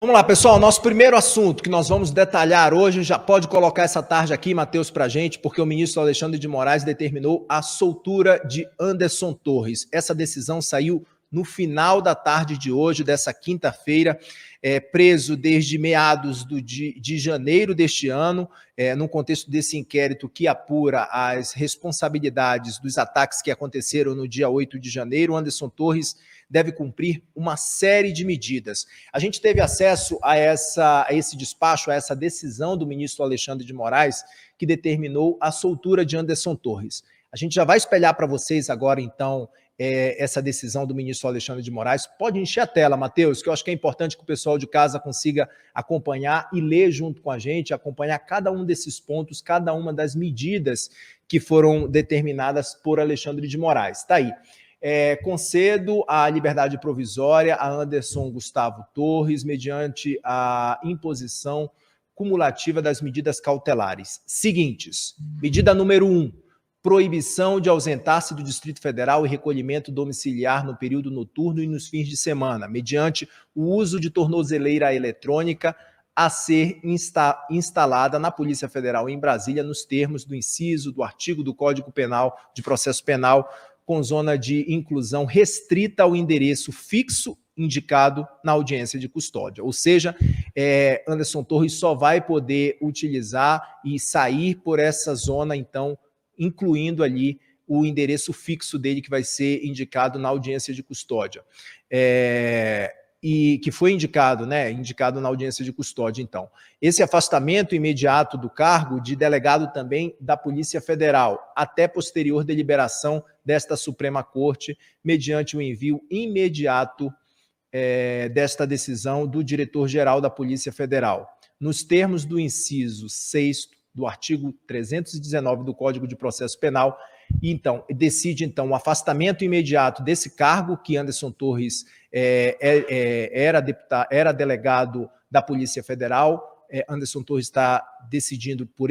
Vamos lá, pessoal. Nosso primeiro assunto que nós vamos detalhar hoje, já pode colocar essa tarde aqui, Matheus, para a gente, porque o ministro Alexandre de Moraes determinou a soltura de Anderson Torres. Essa decisão saiu no final da tarde de hoje, dessa quinta-feira, preso desde meados de janeiro deste ano, no contexto desse inquérito que apura as responsabilidades dos ataques que aconteceram no dia 8 de janeiro. Anderson Torres deve cumprir uma série de medidas. A gente teve acesso a esse despacho, a essa decisão do ministro Alexandre de Moraes, que determinou a soltura de Anderson Torres. A gente já vai espelhar para vocês agora, então, essa decisão do ministro Alexandre de Moraes. Pode encher a tela, Matheus, que eu acho que é importante que o pessoal de casa consiga acompanhar e ler junto com a gente, acompanhar cada um desses pontos, cada uma das medidas que foram determinadas por Alexandre de Moraes. Está aí. Concedo a liberdade provisória a Anderson Gustavo Torres, mediante a imposição cumulativa das medidas cautelares seguintes. Medida número 1, proibição de ausentar-se do Distrito Federal e recolhimento domiciliar no período noturno e nos fins de semana, mediante o uso de tornozeleira eletrônica a ser instalada na Polícia Federal em Brasília, nos termos do inciso do artigo do Código Penal, de Processo Penal, com zona de inclusão restrita ao endereço fixo indicado na audiência de custódia. Ou seja, Anderson Torres só vai poder utilizar e sair por essa zona, então, incluindo ali o endereço fixo dele, que vai ser indicado na audiência de custódia. E que foi indicado na audiência de custódia, então. Esse afastamento imediato do cargo de delegado também da Polícia Federal, até posterior deliberação desta Suprema Corte, mediante o envio imediato desta decisão do diretor-geral da Polícia Federal. Nos termos do inciso 6º do artigo 319 do Código de Processo Penal, então, decide então o afastamento imediato desse cargo, que Anderson Torres era delegado da Polícia Federal. Anderson Torres está decidindo por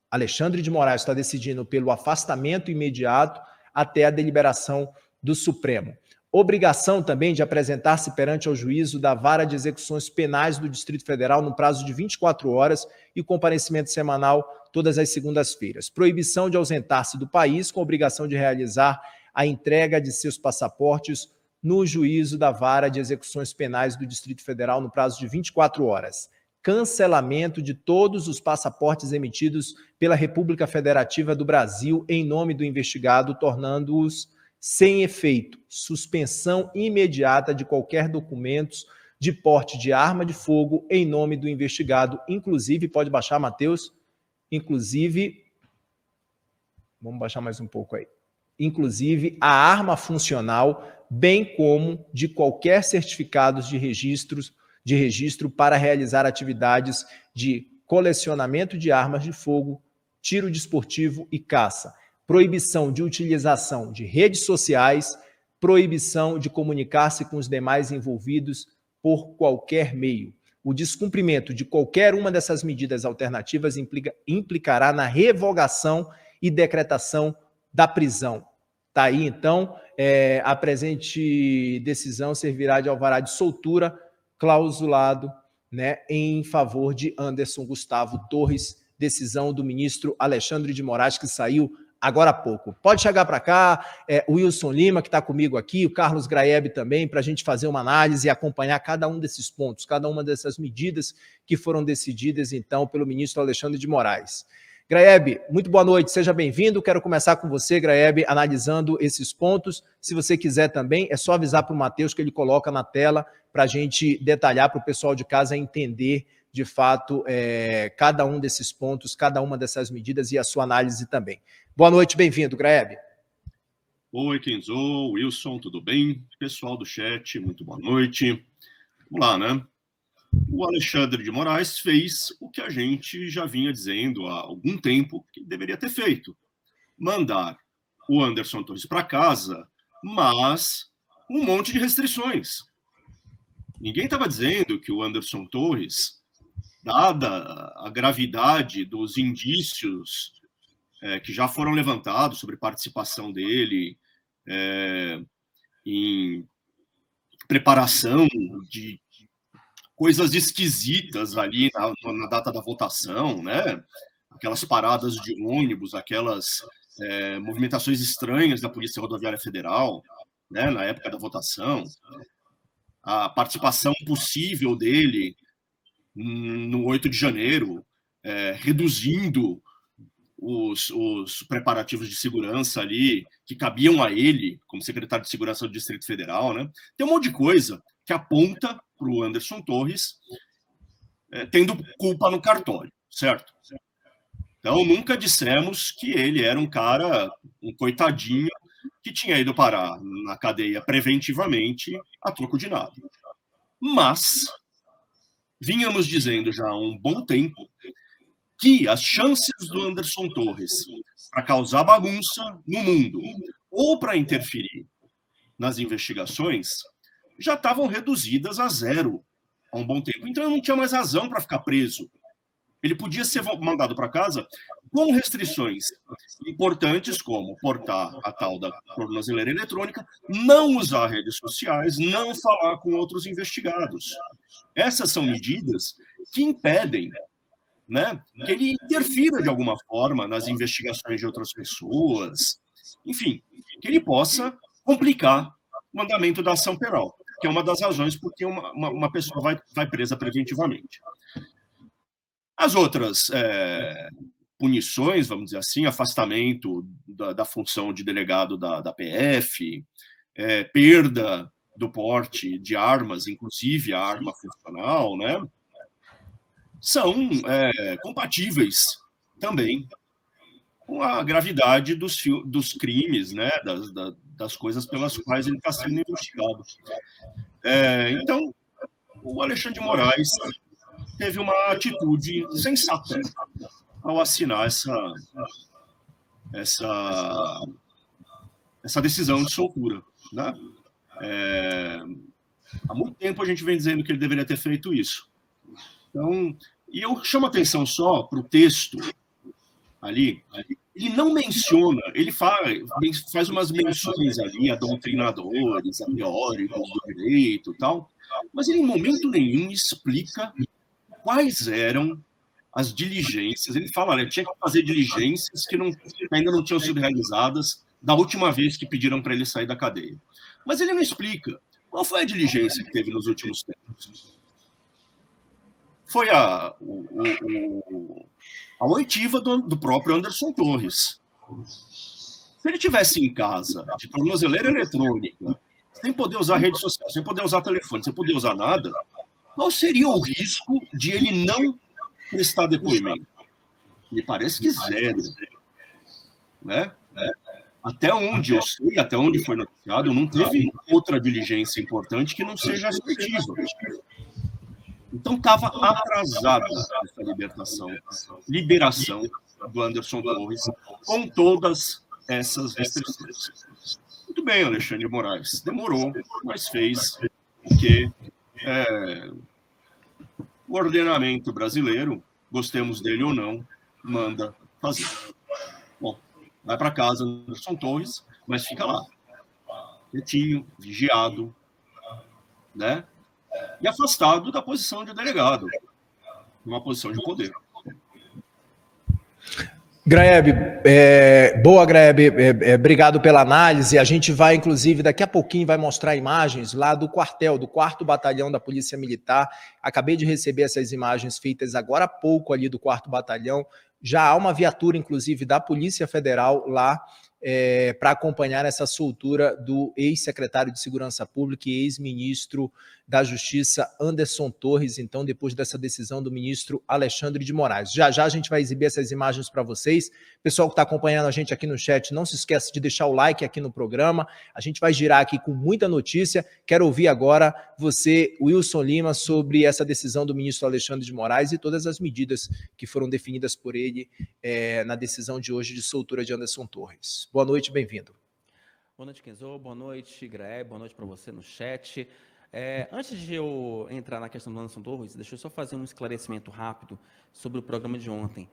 Alexandre de Moraes está decidindo pelo afastamento imediato até a deliberação do Supremo. Obrigação também de apresentar-se perante ao juízo da Vara de Execuções Penais do Distrito Federal no prazo de 24 horas e comparecimento semanal todas as segundas-feiras. Proibição de ausentar-se do país com obrigação de realizar a entrega de seus passaportes no juízo da Vara de Execuções Penais do Distrito Federal no prazo de 24 horas. Cancelamento de todos os passaportes emitidos pela República Federativa do Brasil em nome do investigado, tornando-os sem efeito. Suspensão imediata de qualquer documento de porte de arma de fogo em nome do investigado. Inclusive, pode baixar, Matheus? Inclusive, vamos baixar mais um pouco aí. Inclusive, a arma funcional, bem como de qualquer certificados de registro para realizar atividades de colecionamento de armas de fogo, tiro desportivo e caça. Proibição de utilização de redes sociais, proibição de comunicar-se com os demais envolvidos por qualquer meio. O descumprimento de qualquer uma dessas medidas alternativas implicará na revogação e decretação da prisão. Está aí, então, a presente decisão servirá de alvará de soltura clausulado, em favor de Anderson Gustavo Torres, decisão do ministro Alexandre de Moraes, que saiu agora há pouco. Pode chegar para cá, o Wilson Lima, que está comigo aqui, o Carlos Graeb também, para a gente fazer uma análise e acompanhar cada um desses pontos, cada uma dessas medidas que foram decididas, então, pelo ministro Alexandre de Moraes. Graeb, muito boa noite, seja bem-vindo. Quero começar com você, Graeb, analisando esses pontos. Se você quiser também, é só avisar para o Matheus que ele coloca na tela para a gente detalhar, para o pessoal de casa entender, de fato, cada um desses pontos, cada uma dessas medidas e a sua análise também. Boa noite, bem-vindo, Graeb. Oi, Kenzo, Wilson, tudo bem? Pessoal do chat, muito boa noite. Vamos lá, né? O Alexandre de Moraes fez o que a gente já vinha dizendo há algum tempo que deveria ter feito. Mandar o Anderson Torres para casa, mas um monte de restrições. Ninguém estava dizendo que o Anderson Torres, dada a gravidade dos indícios que já foram levantados sobre participação dele em preparação de coisas esquisitas ali na data da votação, né? Aquelas paradas de ônibus, aquelas movimentações estranhas da Polícia Rodoviária Federal, né, na época da votação, a participação possível dele no 8 de janeiro, reduzindo os preparativos de segurança ali, que cabiam a ele, como secretário de Segurança do Distrito Federal, né? Tem um monte de coisa que aponta para o Anderson Torres tendo culpa no cartório, certo? Então, nunca dissemos que ele era um cara, um coitadinho, que tinha ido parar na cadeia preventivamente a troco de nada. Mas vínhamos dizendo já há um bom tempo que as chances do Anderson Torres para causar bagunça no mundo ou para interferir nas investigações já estavam reduzidas a zero há um bom tempo. Então, eu não tinha mais razão para ficar preso. Ele podia ser mandado para casa com restrições importantes, como portar a tal da tornozeleira eletrônica, não usar redes sociais, não falar com outros investigados. Essas são medidas que impedem, né, que ele interfira de alguma forma nas investigações de outras pessoas, enfim, que ele possa complicar o andamento da ação penal, que é uma das razões por que uma pessoa vai presa preventivamente. As outras punições, vamos dizer assim, afastamento da função de delegado da PF, perda do porte de armas, inclusive a arma funcional, né, são compatíveis também com a gravidade dos crimes, né, das coisas pelas quais ele está sendo investigado. Então, o Alexandre de Moraes teve uma atitude sensata ao assinar essa decisão de soltura, né? Há muito tempo a gente vem dizendo que ele deveria ter feito isso. Então, e eu chamo a atenção só para o texto ali, ele não menciona, ele faz umas menções ali a doutrinadores, a teóricos do direito e tal, mas ele em momento nenhum explica quais eram as diligências. Ele fala, olha, tinha que fazer diligências que ainda não tinham sido realizadas da última vez que pediram para ele sair da cadeia. Mas ele não explica qual foi a diligência que teve nos últimos tempos. Foi a oitiva do próprio Anderson Torres. Se ele tivesse em casa, de tornozeleira eletrônica, sem poder usar rede social, sem poder usar telefone, sem poder usar nada, qual seria o risco de ele não prestar depoimento? Me parece que zero. Né? Até onde eu sei, até onde foi noticiado, não teve outra diligência importante que não seja essa oitiva. Então, estava atrasada essa liberação do Anderson Torres com todas essas restrições. Muito bem, Alexandre de Moraes. Demorou, mas fez o que o ordenamento brasileiro, gostemos dele ou não, manda fazer. Bom, vai para casa Anderson Torres, mas fica lá, quietinho, vigiado, né? E afastado da posição de delegado, uma posição de poder. Graeb, boa, Graeb, obrigado pela análise. A gente vai, inclusive, daqui a pouquinho vai mostrar imagens lá do quartel, do 4º Batalhão da Polícia Militar. Acabei de receber essas imagens feitas agora há pouco ali do 4º Batalhão. Já há uma viatura, inclusive, da Polícia Federal lá para acompanhar essa soltura do ex-secretário de Segurança Pública e ex-ministro da Justiça, Anderson Torres, então, depois dessa decisão do ministro Alexandre de Moraes. Já já a gente vai exibir essas imagens para vocês. Pessoal que está acompanhando a gente aqui no chat, não se esqueça de deixar o like aqui no programa. A gente vai girar aqui com muita notícia. Quero ouvir agora você, Wilson Lima, sobre essa decisão do ministro Alexandre de Moraes e todas as medidas que foram definidas por ele na decisão de hoje de soltura de Anderson Torres. Boa noite, bem-vindo. Boa noite, Kenzo. Boa noite, Graeb. Boa noite para você no chat. Antes de eu entrar na questão do Anderson Torres, deixa eu só fazer um esclarecimento rápido sobre o programa de ontem.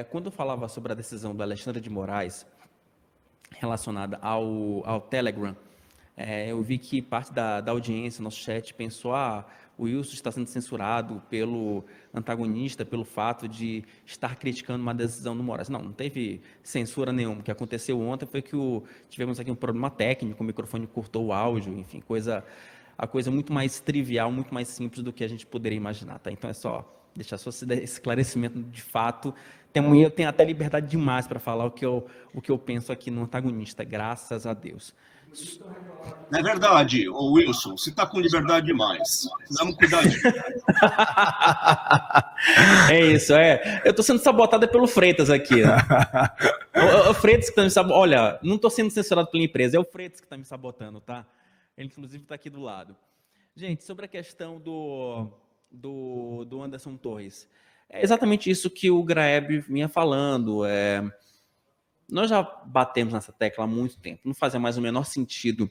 Quando eu falava sobre a decisão do Alexandre de Moraes relacionada ao Telegram, eu vi que parte da audiência, nosso chat, pensou, o Wilson está sendo censurado pelo antagonista, pelo fato de estar criticando uma decisão do Moraes. Não teve censura nenhuma. O que aconteceu ontem foi que tivemos aqui um problema técnico, o microfone cortou o áudio, enfim, a coisa muito mais trivial, muito mais simples do que a gente poderia imaginar, tá? Então é só deixar só esse esclarecimento de fato. Eu tenho até liberdade demais para falar o que eu penso aqui no antagonista, graças a Deus. É verdade, ô Wilson, você está com liberdade demais. Precisamos cuidar disso. É isso, eu estou sendo sabotado pelo Freitas aqui. Né? O Freitas que está me sabotando. Olha, não estou sendo censurado pela empresa, é o Freitas que está me sabotando, tá? Ele, inclusive, está aqui do lado. Gente, sobre a questão do Anderson Torres. É exatamente isso que o Graeb vinha falando. Nós já batemos nessa tecla há muito tempo. Não fazia mais o menor sentido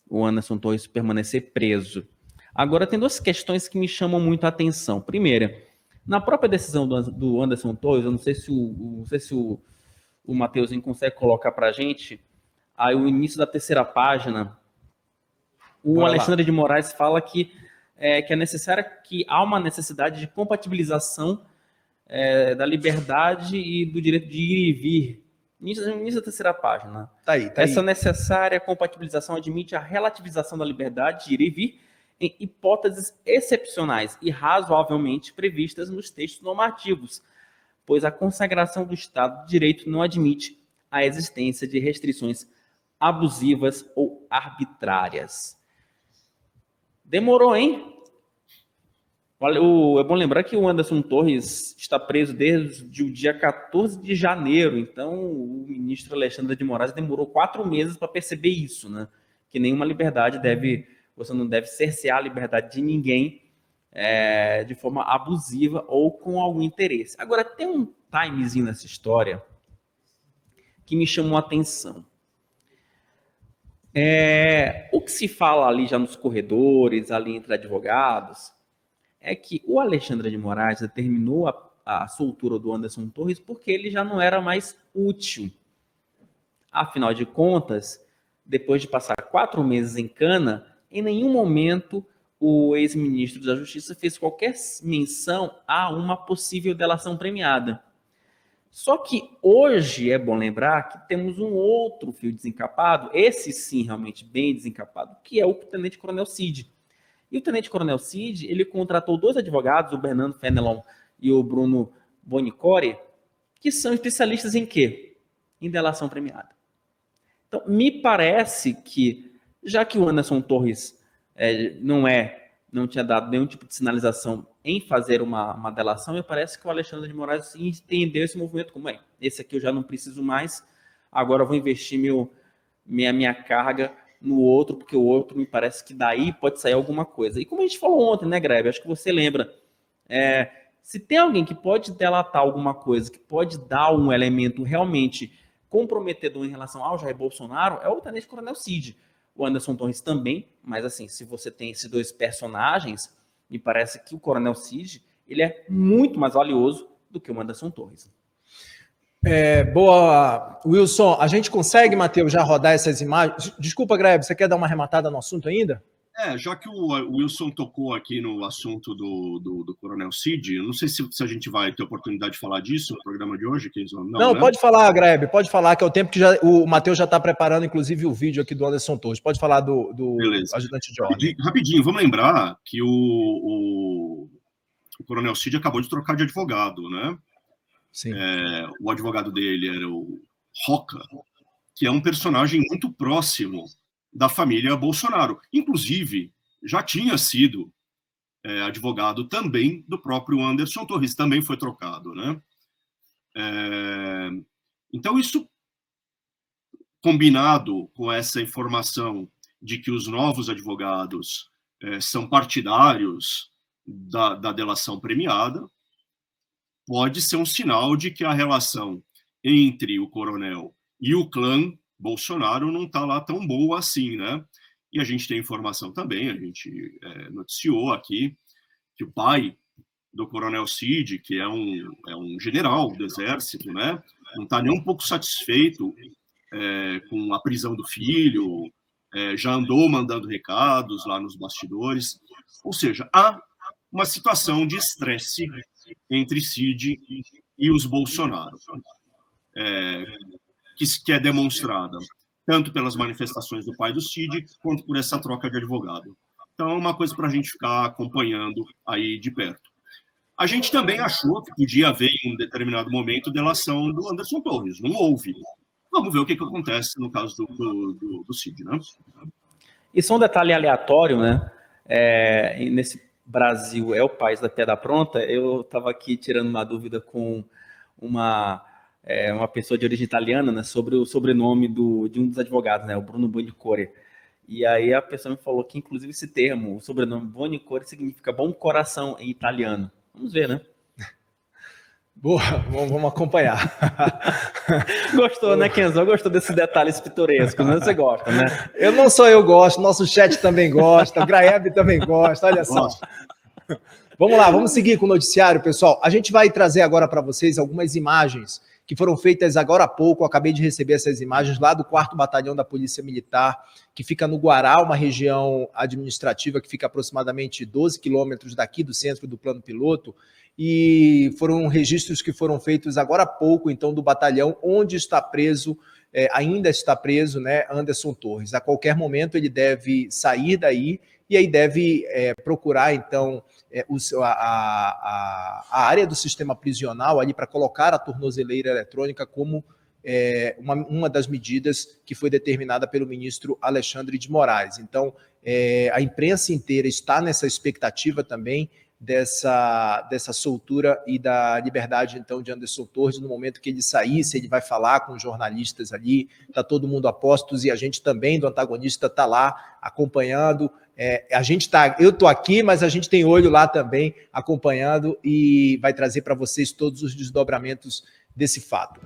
o Anderson Torres permanecer preso. Agora, tem duas questões que me chamam muito a atenção. Primeira, na própria decisão do Anderson Torres, eu não sei se o Mateuzinho consegue colocar para a gente, aí o início da terceira página, o Alexandre de Moraes fala que é necessário, que há uma necessidade de compatibilização da liberdade e do direito de ir e vir. Início da terceira página. Tá aí. Essa necessária compatibilização admite a relativização da liberdade de ir e vir em hipóteses excepcionais e razoavelmente previstas nos textos normativos, pois a consagração do Estado de Direito não admite a existência de restrições abusivas ou arbitrárias. Demorou, hein? É bom lembrar que o Anderson Torres está preso desde o dia 14 de janeiro, então o ministro Alexandre de Moraes demorou 4 meses para perceber isso, né? Que nenhuma liberdade você não deve cercear a liberdade de ninguém de forma abusiva ou com algum interesse. Agora, tem um timezinho nessa história que me chamou a atenção. O que se fala ali já nos corredores, ali entre advogados, é que o Alexandre de Moraes determinou a soltura do Anderson Torres porque ele já não era mais útil. Afinal de contas, depois de passar 4 meses em cana, em nenhum momento o ex-ministro da Justiça fez qualquer menção a uma possível delação premiada. Só que hoje é bom lembrar que temos um outro fio desencapado, esse sim realmente bem desencapado, que é o tenente-coronel Cid. E o tenente-coronel Cid, ele contratou 2 advogados, o Bernardo Fenelon e o Bruno Bonicore, que são especialistas em quê? Em delação premiada. Então, me parece que, já que o Anderson Torres não tinha dado nenhum tipo de sinalização em fazer uma delação, me parece que o Alexandre de Moraes entendeu esse movimento como esse aqui eu já não preciso mais, agora eu vou investir minha carga no outro, porque o outro me parece que daí pode sair alguma coisa. E como a gente falou ontem, né, Grebe? Acho que você lembra. Se tem alguém que pode delatar alguma coisa, que pode dar um elemento realmente comprometedor em relação ao Jair Bolsonaro, é o tenente-coronel Cid. O Anderson Torres também, mas assim, se você tem esses 2 personagens, me parece que o coronel Cid, ele é muito mais valioso do que o Anderson Torres. Boa, Wilson. A gente consegue, Matheus, já rodar essas imagens? Desculpa, Grebe, você quer dar uma arrematada no assunto ainda? Já que o Wilson tocou aqui no assunto do Coronel Cid, eu não sei se a gente vai ter oportunidade de falar disso no programa de hoje, Kenzo. Não, né? Pode falar, Grebe, pode falar, que é o tempo que o Matheus já está preparando, inclusive, o vídeo aqui do Anderson Torres. Pode falar do ajudante de ordem. Rapidinho, vamos lembrar que o Coronel Cid acabou de trocar de advogado, né? Sim. O advogado dele era o Roca, que é um personagem muito próximo da família Bolsonaro. Inclusive, já tinha sido advogado também do próprio Anderson Torres, também foi trocado, né? Então, isso combinado com essa informação de que os novos advogados são partidários da delação premiada, pode ser um sinal de que a relação entre o coronel e o clã Bolsonaro não está lá tão boa assim, né? E a gente tem informação também, a gente noticiou aqui que o pai do coronel Cid, que é um general do exército, né? Não está nem um pouco satisfeito com a prisão do filho, já andou mandando recados lá nos bastidores. Ou seja, há uma situação de estresse entre Cid e os Bolsonaro, que é demonstrada tanto pelas manifestações do pai do Cid, quanto por essa troca de advogado. Então, é uma coisa para a gente ficar acompanhando aí de perto. A gente também achou que podia haver, em um determinado momento, delação do Anderson Torres. Não houve. Vamos ver o que acontece no caso do Cid, né? E só um detalhe aleatório, né? Nesse Brasil é o país da piada pronta. Eu estava aqui tirando uma dúvida com uma pessoa de origem italiana, né, sobre o sobrenome de um dos advogados, né, o Bruno Buonicore. E aí a pessoa me falou que, inclusive, esse termo, o sobrenome Buonicore, significa bom coração em italiano. Vamos ver, né? Boa, vamos acompanhar. Gostou, né, Kenzo? Gostou desses detalhes pitorescos, né? Você gosta, né? Eu não só eu gosto, nosso chat também gosta, o Graeb também gosta, olha só. Vamos lá, vamos seguir com o noticiário, pessoal. A gente vai trazer agora para vocês algumas imagens que foram feitas agora há pouco. Eu acabei de receber essas imagens lá do 4º Batalhão da Polícia Militar, que fica no Guará, uma região administrativa que fica aproximadamente 12 quilômetros daqui do centro do Plano Piloto. E foram registros que foram feitos agora há pouco, então, do batalhão, onde está preso, ainda está preso, né, Anderson Torres. A qualquer momento ele deve sair daí e aí deve procurar, então, a área do sistema prisional ali para colocar a tornozeleira eletrônica como uma das medidas que foi determinada pelo ministro Alexandre de Moraes. Então, a imprensa inteira está nessa expectativa também dessa soltura e da liberdade, então, de Anderson Torres. No momento que ele sair, se ele vai falar com os jornalistas ali, está todo mundo a postos, e a gente também, do Antagonista, está lá acompanhando. Eu estou aqui, mas a gente tem olho lá também, acompanhando, e vai trazer para vocês todos os desdobramentos desse fato.